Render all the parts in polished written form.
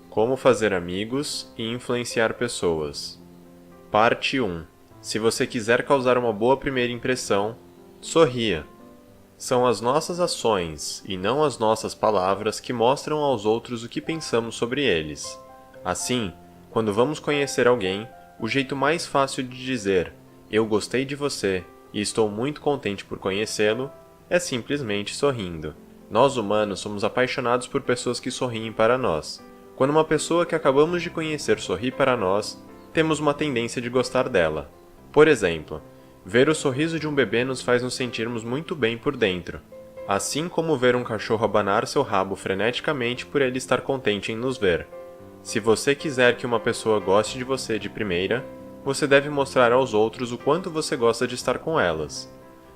Como fazer amigos e influenciar pessoas. Parte 1. Se você quiser causar uma boa primeira impressão, sorria. São as nossas ações, e não as nossas palavras, que mostram aos outros o que pensamos sobre eles. Assim, quando vamos conhecer alguém, o jeito mais fácil de dizer "eu gostei de você e estou muito contente por conhecê-lo" é simplesmente sorrindo. Nós humanos somos apaixonados por pessoas que sorriem para nós. Quando uma pessoa que acabamos de conhecer sorri para nós, temos uma tendência de gostar dela. Por exemplo, ver o sorriso de um bebê nos faz nos sentirmos muito bem por dentro, assim como ver um cachorro abanar seu rabo freneticamente por ele estar contente em nos ver. Se você quiser que uma pessoa goste de você de primeira, você deve mostrar aos outros o quanto você gosta de estar com elas.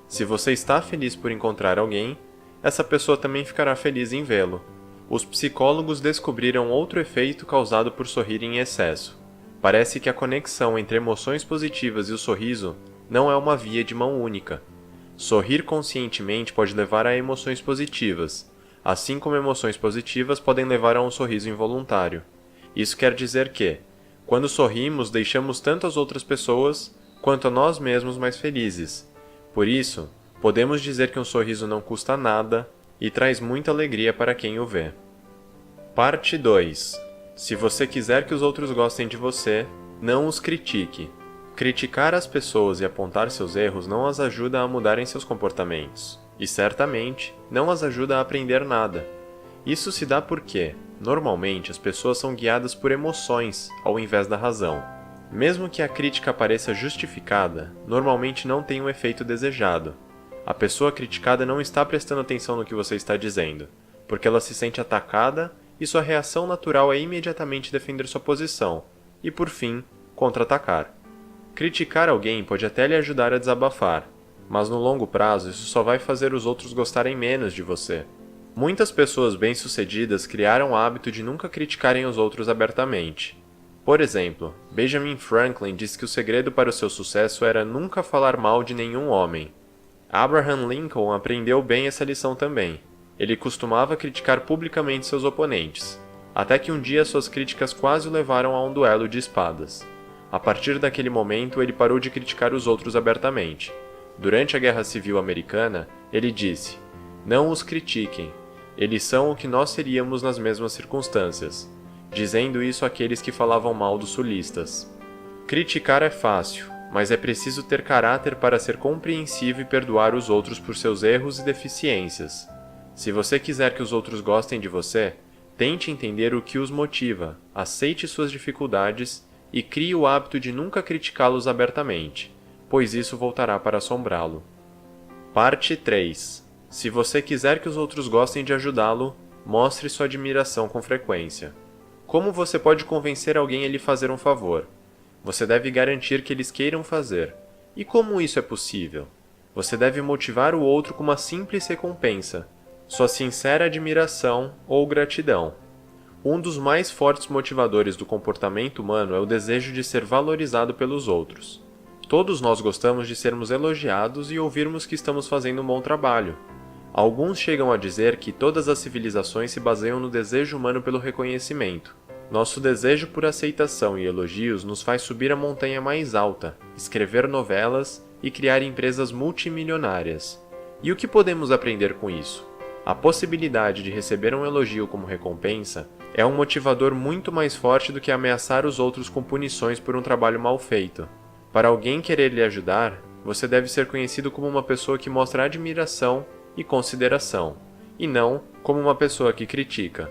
Se você está feliz por encontrar alguém, essa pessoa também ficará feliz em vê-lo. Os psicólogos descobriram outro efeito causado por sorrir em excesso. Parece que a conexão entre emoções positivas e o sorriso não é uma via de mão única. Sorrir conscientemente pode levar a emoções positivas, assim como emoções positivas podem levar a um sorriso involuntário. Isso quer dizer que, quando sorrimos, deixamos tanto as outras pessoas quanto a nós mesmos mais felizes. Por isso, podemos dizer que um sorriso não custa nada e traz muita alegria para quem o vê. Parte 2. Se você quiser que os outros gostem de você, não os critique. Criticar as pessoas e apontar seus erros não as ajuda a mudarem seus comportamentos, e certamente não as ajuda a aprender nada. Isso se dá porque, normalmente, as pessoas são guiadas por emoções ao invés da razão. Mesmo que a crítica pareça justificada, normalmente não tem o efeito desejado. A pessoa criticada não está prestando atenção no que você está dizendo, porque ela se sente atacada e sua reação natural é imediatamente defender sua posição e, por fim, contra-atacar. Criticar alguém pode até lhe ajudar a desabafar, mas no longo prazo isso só vai fazer os outros gostarem menos de você. Muitas pessoas bem-sucedidas criaram o hábito de nunca criticarem os outros abertamente. Por exemplo, Benjamin Franklin disse que o segredo para o seu sucesso era nunca falar mal de nenhum homem. Abraham Lincoln aprendeu bem essa lição também. Ele costumava criticar publicamente seus oponentes, até que um dia suas críticas quase o levaram a um duelo de espadas. A partir daquele momento, ele parou de criticar os outros abertamente. Durante a Guerra Civil Americana, ele disse: "Não os critiquem. Eles são o que nós seríamos nas mesmas circunstâncias", dizendo isso àqueles que falavam mal dos sulistas. Criticar é fácil, mas é preciso ter caráter para ser compreensivo e perdoar os outros por seus erros e deficiências. Se você quiser que os outros gostem de você, tente entender o que os motiva, aceite suas dificuldades e crie o hábito de nunca criticá-los abertamente, pois isso voltará para assombrá-lo. Parte 3. Se você quiser que os outros gostem de ajudá-lo, mostre sua admiração com frequência. Como você pode convencer alguém a lhe fazer um favor? Você deve garantir que eles queiram fazer. E como isso é possível? Você deve motivar o outro com uma simples recompensa, sua sincera admiração ou gratidão. Um dos mais fortes motivadores do comportamento humano é o desejo de ser valorizado pelos outros. Todos nós gostamos de sermos elogiados e ouvirmos que estamos fazendo um bom trabalho. Alguns chegam a dizer que todas as civilizações se baseiam no desejo humano pelo reconhecimento. Nosso desejo por aceitação e elogios nos faz subir a montanha mais alta, escrever novelas e criar empresas multimilionárias. E o que podemos aprender com isso? A possibilidade de receber um elogio como recompensa é um motivador muito mais forte do que ameaçar os outros com punições por um trabalho mal feito. Para alguém querer lhe ajudar, você deve ser conhecido como uma pessoa que mostra admiração e consideração, e não como uma pessoa que critica.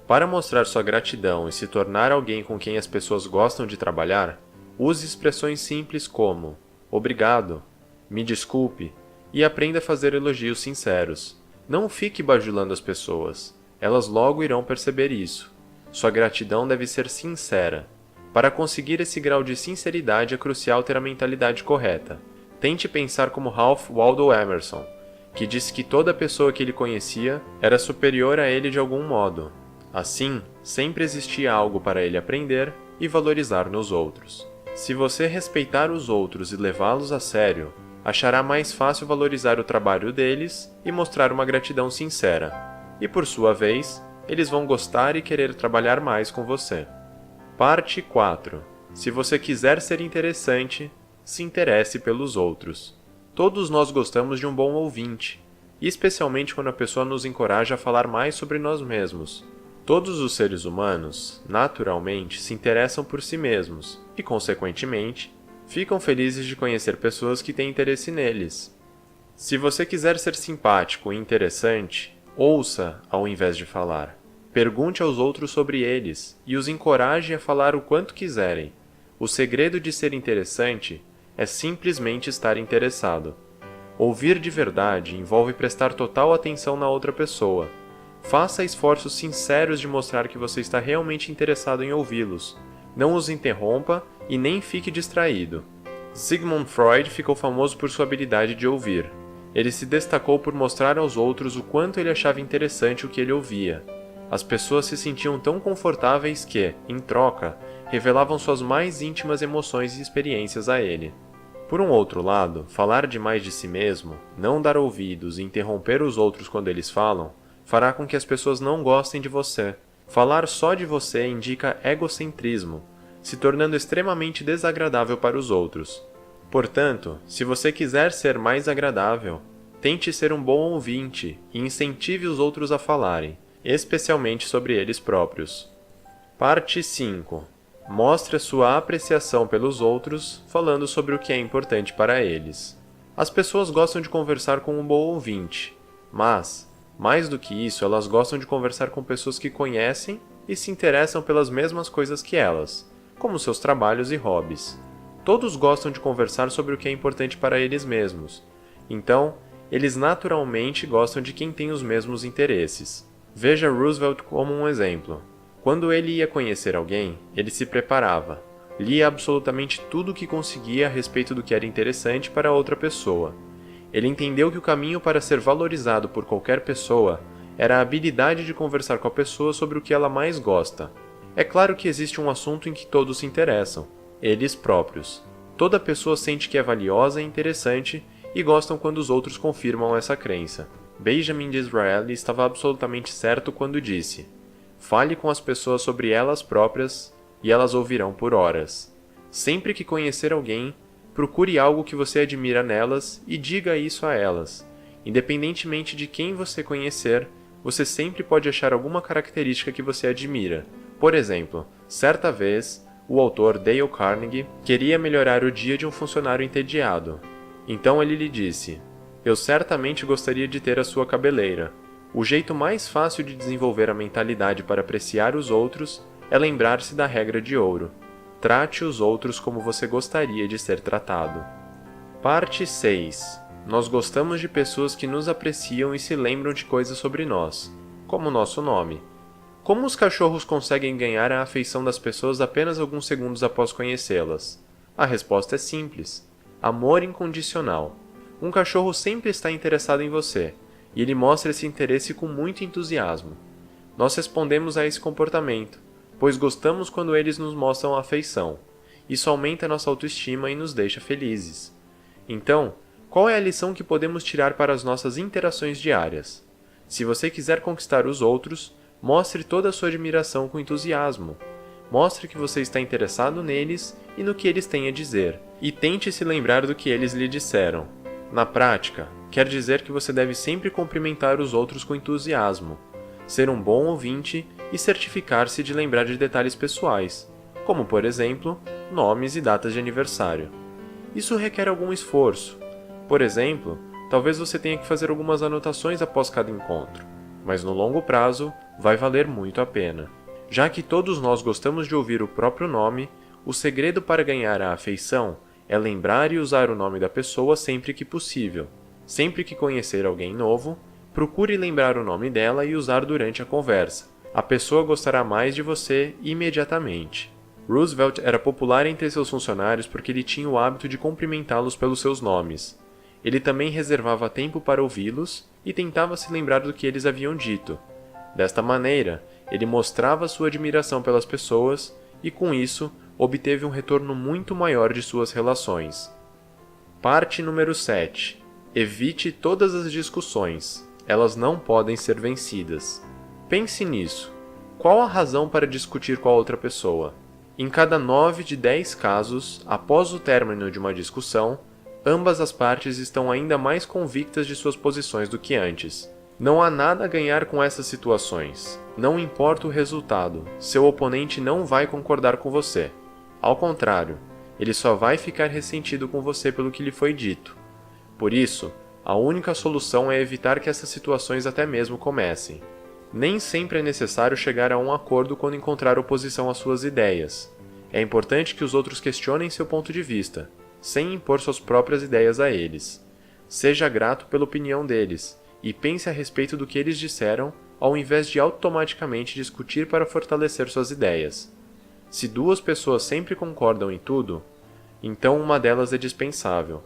Para mostrar sua gratidão e se tornar alguém com quem as pessoas gostam de trabalhar, use expressões simples como "obrigado", "me desculpe" e aprenda a fazer elogios sinceros. Não fique bajulando as pessoas, elas logo irão perceber isso. Sua gratidão deve ser sincera. Para conseguir esse grau de sinceridade é crucial ter a mentalidade correta. Tente pensar como Ralph Waldo Emerson, que disse que toda pessoa que ele conhecia era superior a ele de algum modo. Assim, sempre existia algo para ele aprender e valorizar nos outros. Se você respeitar os outros e levá-los a sério, achará mais fácil valorizar o trabalho deles e mostrar uma gratidão sincera. E por sua vez, eles vão gostar e querer trabalhar mais com você. Parte 4. Se você quiser ser interessante, se interesse pelos outros. Todos nós gostamos de um bom ouvinte, e especialmente quando a pessoa nos encoraja a falar mais sobre nós mesmos. Todos os seres humanos, naturalmente, se interessam por si mesmos e, consequentemente, ficam felizes de conhecer pessoas que têm interesse neles. Se você quiser ser simpático e interessante, ouça ao invés de falar. Pergunte aos outros sobre eles e os encoraje a falar o quanto quiserem. O segredo de ser interessante é simplesmente estar interessado. Ouvir de verdade envolve prestar total atenção na outra pessoa. Faça esforços sinceros de mostrar que você está realmente interessado em ouvi-los. Não os interrompa e nem fique distraído. Sigmund Freud ficou famoso por sua habilidade de ouvir. Ele se destacou por mostrar aos outros o quanto ele achava interessante o que ele ouvia. As pessoas se sentiam tão confortáveis que, em troca, revelavam suas mais íntimas emoções e experiências a ele. Por um outro lado, falar demais de si mesmo, não dar ouvidos e interromper os outros quando eles falam, fará com que as pessoas não gostem de você. Falar só de você indica egocentrismo, se tornando extremamente desagradável para os outros. Portanto, se você quiser ser mais agradável, tente ser um bom ouvinte e incentive os outros a falarem, especialmente sobre eles próprios. Parte 5. Mostre a sua apreciação pelos outros, falando sobre o que é importante para eles. As pessoas gostam de conversar com um bom ouvinte, mas, mais do que isso, elas gostam de conversar com pessoas que conhecem e se interessam pelas mesmas coisas que elas, como seus trabalhos e hobbies. Todos gostam de conversar sobre o que é importante para eles mesmos, então, eles naturalmente gostam de quem tem os mesmos interesses. Veja Roosevelt como um exemplo. Quando ele ia conhecer alguém, ele se preparava, lia absolutamente tudo o que conseguia a respeito do que era interessante para outra pessoa. Ele entendeu que o caminho para ser valorizado por qualquer pessoa era a habilidade de conversar com a pessoa sobre o que ela mais gosta. É claro que existe um assunto em que todos se interessam, eles próprios. Toda pessoa sente que é valiosa e interessante e gostam quando os outros confirmam essa crença. Benjamin Disraeli estava absolutamente certo quando disse: fale com as pessoas sobre elas próprias e elas ouvirão por horas. Sempre que conhecer alguém, procure algo que você admira nelas e diga isso a elas. Independentemente de quem você conhecer, você sempre pode achar alguma característica que você admira. Por exemplo, certa vez, o autor Dale Carnegie queria melhorar o dia de um funcionário entediado. Então ele lhe disse: eu certamente gostaria de ter a sua cabeleira. O jeito mais fácil de desenvolver a mentalidade para apreciar os outros é lembrar-se da regra de ouro. Trate os outros como você gostaria de ser tratado. Parte 6. Nós gostamos de pessoas que nos apreciam e se lembram de coisas sobre nós, como nosso nome. Como os cachorros conseguem ganhar a afeição das pessoas apenas alguns segundos após conhecê-las? A resposta é simples: amor incondicional. Um cachorro sempre está interessado em você, e ele mostra esse interesse com muito entusiasmo. Nós respondemos a esse comportamento, pois gostamos quando eles nos mostram afeição. Isso aumenta nossa autoestima e nos deixa felizes. Então, qual é a lição que podemos tirar para as nossas interações diárias? Se você quiser conquistar os outros, mostre toda a sua admiração com entusiasmo. Mostre que você está interessado neles e no que eles têm a dizer, e tente se lembrar do que eles lhe disseram. Na prática, quer dizer que você deve sempre cumprimentar os outros com entusiasmo, ser um bom ouvinte e certificar-se de lembrar de detalhes pessoais, como, por exemplo, nomes e datas de aniversário. Isso requer algum esforço. Por exemplo, talvez você tenha que fazer algumas anotações após cada encontro, mas no longo prazo vai valer muito a pena. Já que todos nós gostamos de ouvir o próprio nome, o segredo para ganhar a afeição é lembrar e usar o nome da pessoa sempre que possível. Sempre que conhecer alguém novo, procure lembrar o nome dela e usar durante a conversa. A pessoa gostará mais de você imediatamente. Roosevelt era popular entre seus funcionários porque ele tinha o hábito de cumprimentá-los pelos seus nomes. Ele também reservava tempo para ouvi-los e tentava se lembrar do que eles haviam dito. Desta maneira, ele mostrava sua admiração pelas pessoas e, com isso, obteve um retorno muito maior de suas relações. Parte número 7. Evite todas as discussões. Elas não podem ser vencidas. Pense nisso. Qual a razão para discutir com a outra pessoa? Em cada 9 de 10 casos, após o término de uma discussão, ambas as partes estão ainda mais convictas de suas posições do que antes. Não há nada a ganhar com essas situações. Não importa o resultado, seu oponente não vai concordar com você. Ao contrário, ele só vai ficar ressentido com você pelo que lhe foi dito. Por isso, a única solução é evitar que essas situações até mesmo comecem. Nem sempre é necessário chegar a um acordo quando encontrar oposição às suas ideias. É importante que os outros questionem seu ponto de vista, sem impor suas próprias ideias a eles. Seja grato pela opinião deles e pense a respeito do que eles disseram, ao invés de automaticamente discutir para fortalecer suas ideias. Se duas pessoas sempre concordam em tudo, então uma delas é dispensável.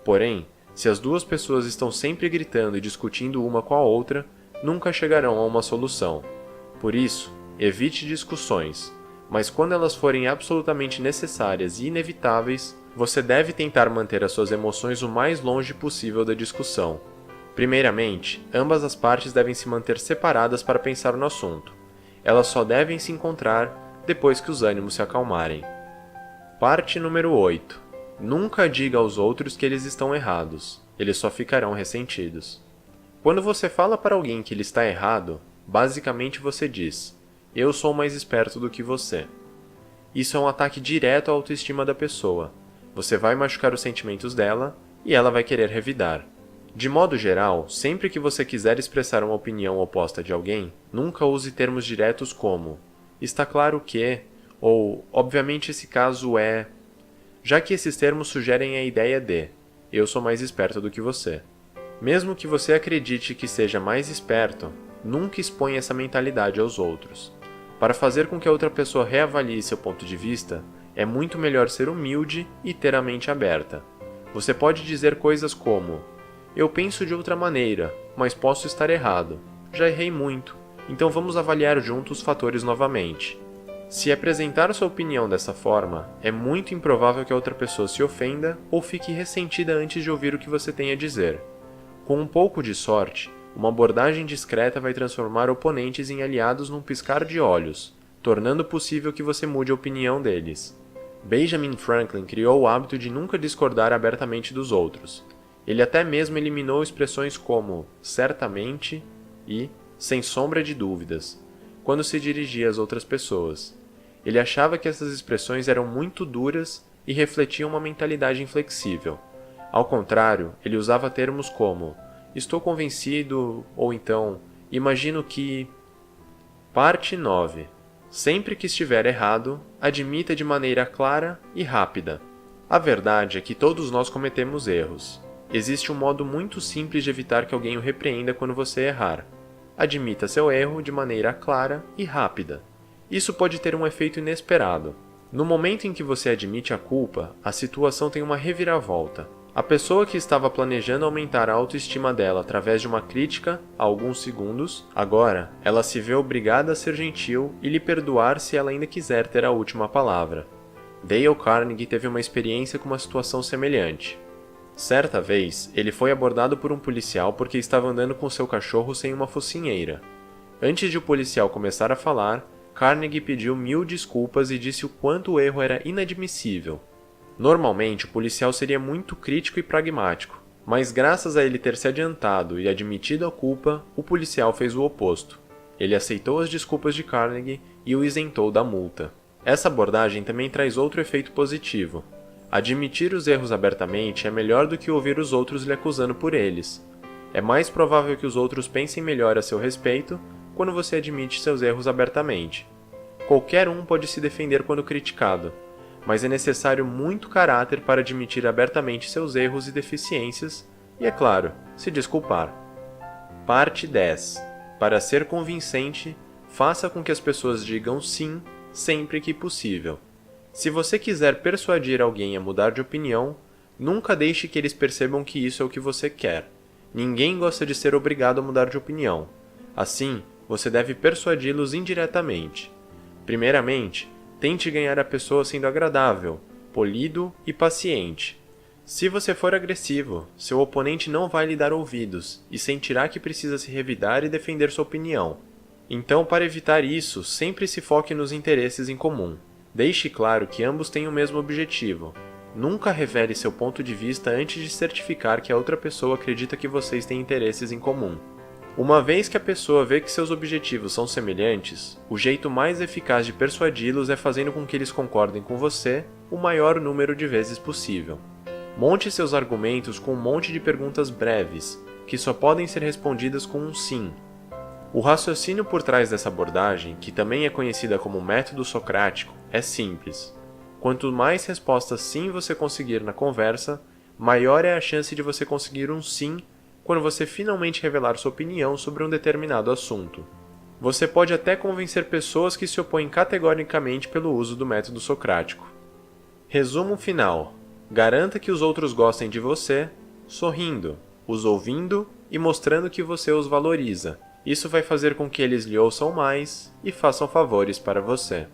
Porém, se as duas pessoas estão sempre gritando e discutindo uma com a outra, nunca chegarão a uma solução. Por isso, evite discussões, mas quando elas forem absolutamente necessárias e inevitáveis, você deve tentar manter as suas emoções o mais longe possível da discussão. Primeiramente, ambas as partes devem se manter separadas para pensar no assunto. Elas só devem se encontrar depois que os ânimos se acalmarem. Parte número 8. Nunca diga aos outros que eles estão errados. Eles só ficarão ressentidos. Quando você fala para alguém que ele está errado, basicamente você diz: eu sou mais esperto do que você. Isso é um ataque direto à autoestima da pessoa. Você vai machucar os sentimentos dela e ela vai querer revidar. De modo geral, sempre que você quiser expressar uma opinião oposta de alguém, nunca use termos diretos como está claro que, ou obviamente esse caso é, já que esses termos sugerem a ideia de eu sou mais esperto do que você. Mesmo que você acredite que seja mais esperto, nunca exponha essa mentalidade aos outros. Para fazer com que a outra pessoa reavalie seu ponto de vista, é muito melhor ser humilde e ter a mente aberta. Você pode dizer coisas como: eu penso de outra maneira, mas posso estar errado. Já errei muito, então vamos avaliar juntos os fatores novamente. Se apresentar sua opinião dessa forma, é muito improvável que a outra pessoa se ofenda ou fique ressentida antes de ouvir o que você tem a dizer. Com um pouco de sorte, uma abordagem discreta vai transformar oponentes em aliados num piscar de olhos, tornando possível que você mude a opinião deles. Benjamin Franklin criou o hábito de nunca discordar abertamente dos outros. Ele até mesmo eliminou expressões como certamente e sem sombra de dúvidas, quando se dirigia às outras pessoas. Ele achava que essas expressões eram muito duras e refletiam uma mentalidade inflexível. Ao contrário, ele usava termos como estou convencido ou então imagino que... Parte 9. Sempre que estiver errado, admita de maneira clara e rápida. A verdade é que todos nós cometemos erros. Existe um modo muito simples de evitar que alguém o repreenda quando você errar. Admita seu erro de maneira clara e rápida. Isso pode ter um efeito inesperado. No momento em que você admite a culpa, a situação tem uma reviravolta. A pessoa que estava planejando aumentar a autoestima dela através de uma crítica há alguns segundos, agora ela se vê obrigada a ser gentil e lhe perdoar se ela ainda quiser ter a última palavra. Dale Carnegie teve uma experiência com uma situação semelhante. Certa vez, ele foi abordado por um policial porque estava andando com seu cachorro sem uma focinheira. Antes de o policial começar a falar, Carnegie pediu 1000 desculpas e disse o quanto o erro era inadmissível. Normalmente, o policial seria muito crítico e pragmático, mas graças a ele ter se adiantado e admitido a culpa, o policial fez o oposto. Ele aceitou as desculpas de Carnegie e o isentou da multa. Essa abordagem também traz outro efeito positivo. Admitir os erros abertamente é melhor do que ouvir os outros lhe acusando por eles. É mais provável que os outros pensem melhor a seu respeito quando você admite seus erros abertamente. Qualquer um pode se defender quando criticado, mas é necessário muito caráter para admitir abertamente seus erros e deficiências e, é claro, se desculpar. Parte 10. Para ser convincente, faça com que as pessoas digam sim sempre que possível. Se você quiser persuadir alguém a mudar de opinião, nunca deixe que eles percebam que isso é o que você quer. Ninguém gosta de ser obrigado a mudar de opinião. Assim, você deve persuadi-los indiretamente. Primeiramente, tente ganhar a pessoa sendo agradável, polido e paciente. Se você for agressivo, seu oponente não vai lhe dar ouvidos e sentirá que precisa se revidar e defender sua opinião. Então, para evitar isso, sempre se foque nos interesses em comum. Deixe claro que ambos têm o mesmo objetivo. Nunca revele seu ponto de vista antes de certificar que a outra pessoa acredita que vocês têm interesses em comum. Uma vez que a pessoa vê que seus objetivos são semelhantes, o jeito mais eficaz de persuadi-los é fazendo com que eles concordem com você o maior número de vezes possível. Monte seus argumentos com um monte de perguntas breves, que só podem ser respondidas com um sim. O raciocínio por trás dessa abordagem, que também é conhecida como método socrático, é simples. Quanto mais respostas sim você conseguir na conversa, maior é a chance de você conseguir um sim quando você finalmente revelar sua opinião sobre um determinado assunto. Você pode até convencer pessoas que se opõem categoricamente pelo uso do método socrático. Resumo final: garanta que os outros gostem de você, sorrindo, os ouvindo e mostrando que você os valoriza. Isso vai fazer com que eles lhe ouçam mais e façam favores para você.